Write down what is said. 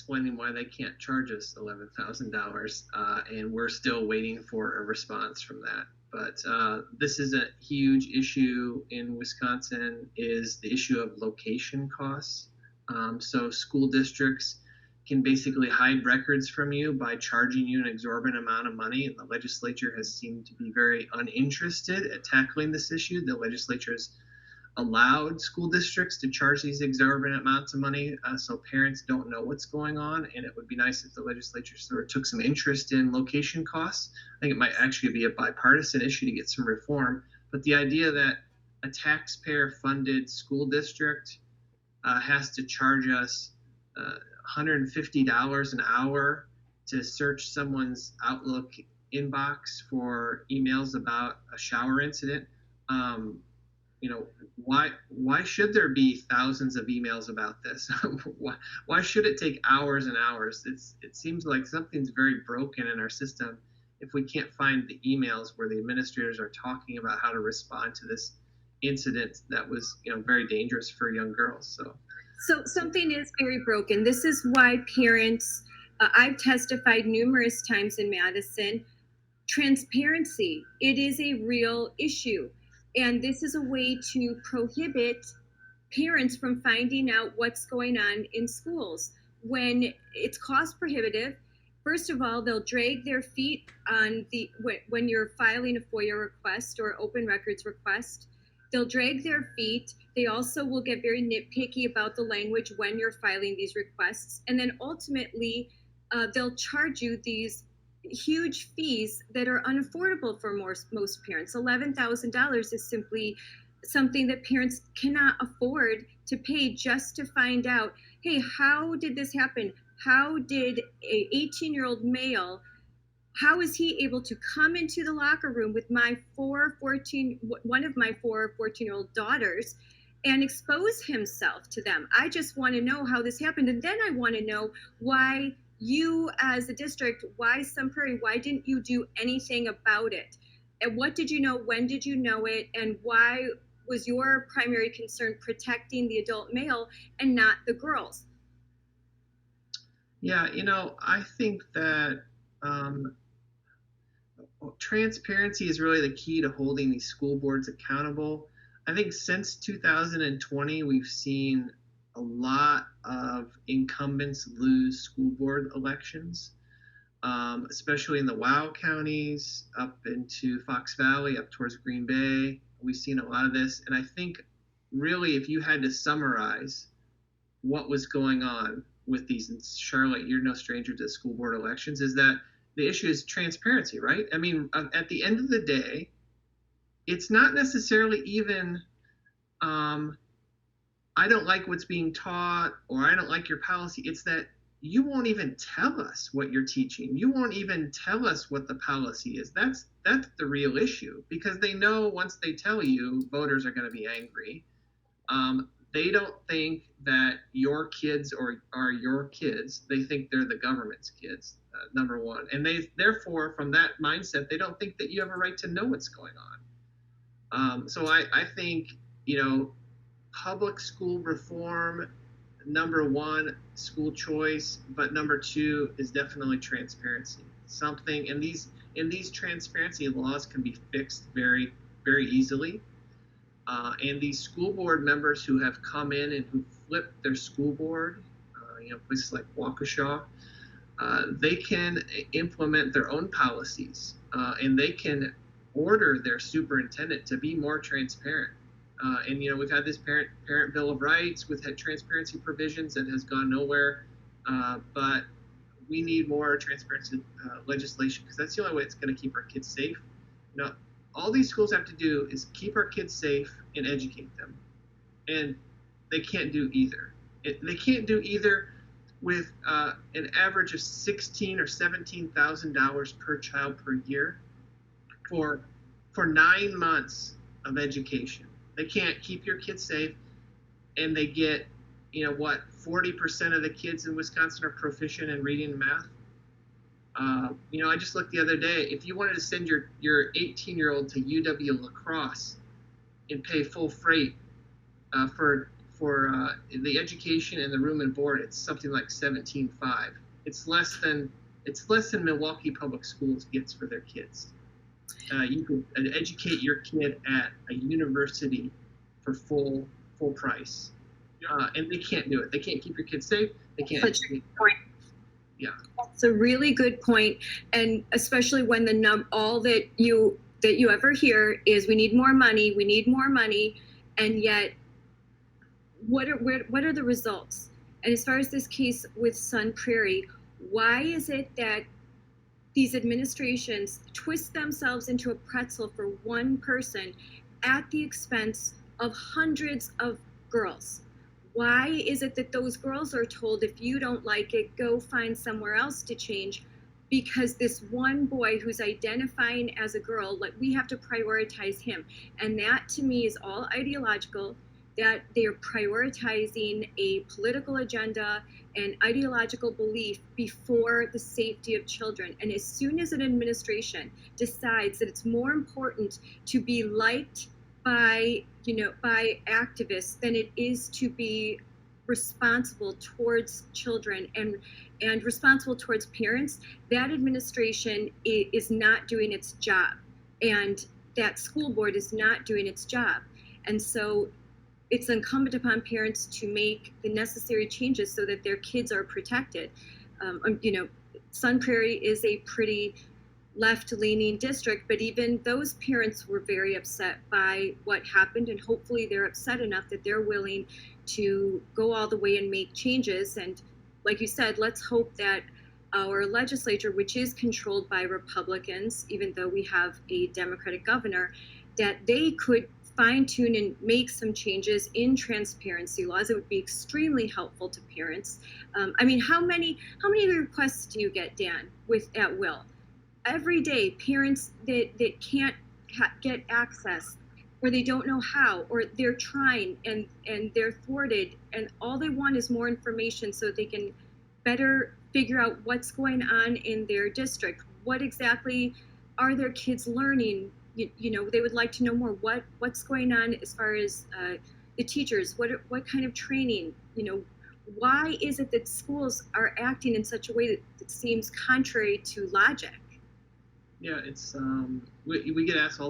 explaining why they can't charge us $11,000, and we're still waiting for a response from that. But this is a huge issue in Wisconsin, is the issue of location costs. So school districts can basically hide records from you by charging you an exorbitant amount of money, and the legislature has seemed to be very uninterested at tackling this issue. The legislature has allowed school districts to charge these exorbitant amounts of money, so parents don't know what's going on. And it would be nice if the legislature sort of took some interest in location costs. I think it might actually be a bipartisan issue to get some reform. But the idea that a taxpayer-funded school district has to charge us $150 an hour to search someone's Outlook inbox for emails about a shower incident, why should there be thousands of emails about this? why should it take hours and hours? It seems like something's very broken in our system if we can't find the emails where the administrators are talking about how to respond to this incident that was very dangerous for young girls. So something is very broken. This is why parents, I've testified numerous times in Madison, transparency, it is a real issue. And this is a way to prohibit parents from finding out what's going on in schools. When it's cost prohibitive, first of all, they'll drag their feet on when you're filing a FOIA request or open records request. They'll drag their feet. They also will get very nitpicky about the language when you're filing these requests. And then ultimately, they'll charge you these huge fees that are unaffordable for most parents. $11,000 is simply something that parents cannot afford to pay just to find out, hey, how did this happen? How did a 18-year-old male, how is he able to come into the locker room with one of my 4 14-year-old daughters and expose himself to them? I just want to know how this happened. And then I want to know why you as a district, why Sun Prairie, why didn't you do anything about it? And what did you know? When did you know it? And why was your primary concern protecting the adult male and not the girls? Yeah, I think that transparency is really the key to holding these school boards accountable. I think since 2020, we've seen a lot of incumbents lose school board elections, especially in the WOW counties, up into Fox Valley, up towards Green Bay. We've seen a lot of this. And I think really, if you had to summarize what was going on with these, and Charlotte, you're no stranger to school board elections, is that the issue is transparency, right? I mean, at the end of the day, it's not necessarily even, I don't like what's being taught, or I don't like your policy. It's that you won't even tell us what you're teaching. You won't even tell us what the policy is. That's the real issue, because they know once they tell you, voters are going to be angry. They don't think that your kids are your kids. They think they're the government's kids, number one. And they, therefore, from that mindset, they don't think that you have a right to know what's going on. So I think, public school reform, number one, school choice, but number two is definitely transparency. Something, and these transparency laws can be fixed very, very easily. And these school board members who have come in and who flipped their school board, places like Waukesha, they can implement their own policies, and they can order their superintendent to be more transparent. And we've had this parent bill of rights with transparency provisions that has gone nowhere, but we need more transparency legislation, because that's the only way it's going to keep our kids safe. All these schools have to do is keep our kids safe and educate them, and they can't do either. They can't do either with an average of $16,000 or $17,000 per child per year for 9 months of education. They can't keep your kids safe, and they get, 40% of the kids in Wisconsin are proficient in reading and math. I just looked the other day. If you wanted to send your 18-year-old to UW La Crosse and pay full freight for for the education and the room and board, it's something like 17.5. It's less than Milwaukee Public Schools gets for their kids. You can educate your kid at a university for full price, and they can't do it. They can't keep your kids safe. They can't. Such a good point. Yeah, it's a really good point, and especially when all that you ever hear is we need more money, and yet what are the results? And as far as this case with Sun Prairie, why is it that these administrations twist themselves into a pretzel for one person at the expense of hundreds of girls? Why is it that those girls are told, if you don't like it, go find somewhere else to change? Because this one boy who's identifying as a girl, like, we have to prioritize him. And that to me is all ideological, that they're prioritizing a political agenda and ideological belief before the safety of children. And as soon as an administration decides that it's more important to be liked by activists than it is to be responsible towards children and responsible towards parents, that administration is not doing its job, and that school board is not doing its job. And so it's incumbent upon parents to make the necessary changes so that their kids are protected. Sun Prairie is a pretty left-leaning district, but even those parents were very upset by what happened, and hopefully they're upset enough that they're willing to go all the way and make changes. And like you said, let's hope that our legislature, which is controlled by Republicans, even though we have a Democratic governor, that they could fine-tune and make some changes in transparency laws. It would be extremely helpful to parents. How many requests do you get, Dan, at Will? Every day, parents that can't get access, or they don't know how, or they're trying and they're thwarted, and all they want is more information so they can better figure out what's going on in their district. What exactly are their kids learning? They would like to know more. What's going on as far as the teachers? What kind of training? Why is it that schools are acting in such a way that seems contrary to logic? Yeah, it's we get asked all